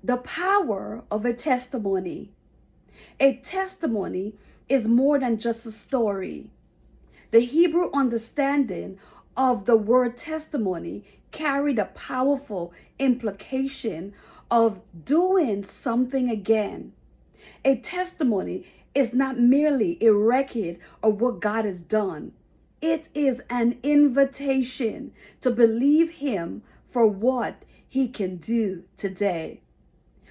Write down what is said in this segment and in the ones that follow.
The power of a testimony. A testimony is more than just a story. The Hebrew understanding of the word testimony carried a powerful implication of doing something again. A testimony is not merely a record of what God has done. It is an invitation to believe Him for what He can do today.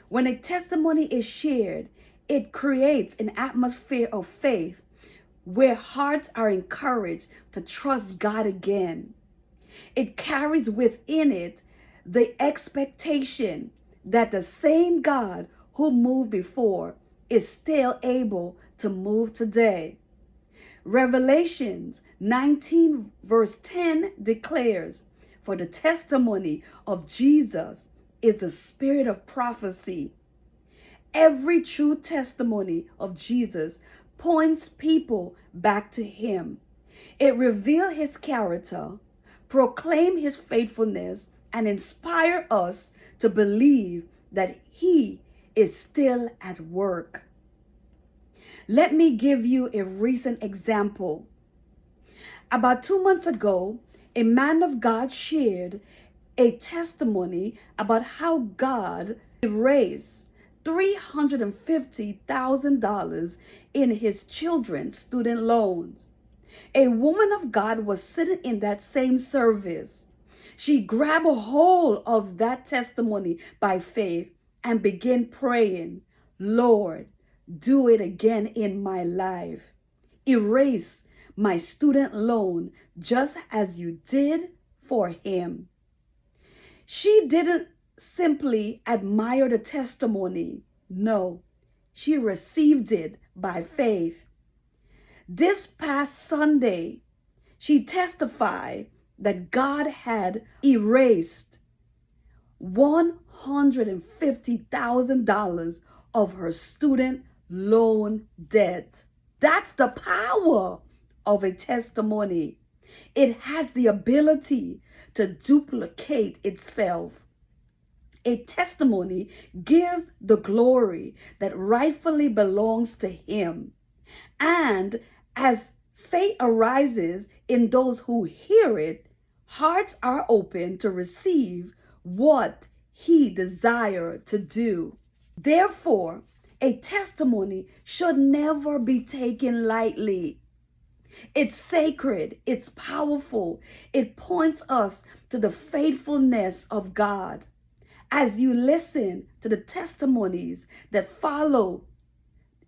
When a testimony is shared, it creates an atmosphere of faith where hearts are encouraged to trust God again. It carries within it the expectation that the same God who moved before is still able to move today. Revelations 19 verse 10 declares, "For the testimony of Jesus is the spirit of prophecy." Every true testimony of Jesus points people back to Him. It reveals His character, proclaims His faithfulness, and inspires us to believe that He is still at work. Let me give you a recent example. About 2 months ago, a man of God shared a testimony about how God raised $350,000 in his children's student loans. A woman of God was sitting in that same service. She grabbed a hold of that testimony by faith and began praying, "Lord, do it again in my life. Erase my student loan just as you did for him." She didn't simply admire the testimony. No, she received it by faith. This past Sunday, she testified that God had erased $150,000 of her student loan debt. That's the power of a testimony. It has the ability to duplicate itself. A testimony gives the glory that rightfully belongs to Him. And as faith arises in those who hear it, hearts are open to receive what He desires to do. Therefore, a testimony should never be taken lightly. It's sacred, it's powerful, it points us to the faithfulness of God. As you listen to the testimonies that follow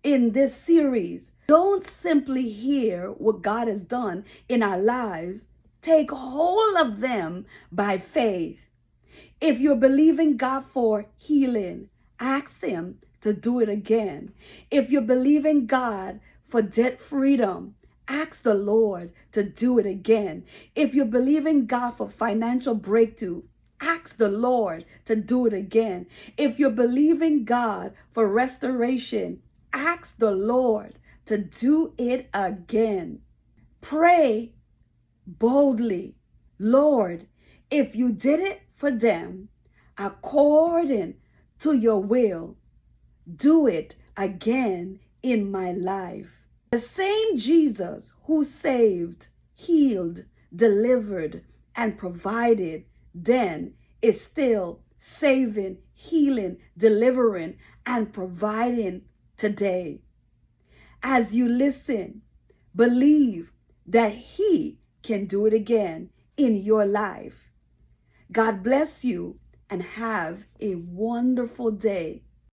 in this series, don't simply hear what God has done in our lives, take hold of them by faith. If you're believing God for healing, ask Him to do it again. If you're believing God for debt freedom, ask the Lord to do it again. If you're believing God for financial breakthrough, ask the Lord to do it again. If you're believing God for restoration, ask the Lord to do it again. Pray boldly, "Lord, if you did it for them according to your will, do it again in my life." The same Jesus who saved, healed, delivered, and provided then is still saving, healing, delivering, and providing today. As you listen, believe that He can do it again in your life. God bless you and have a wonderful day.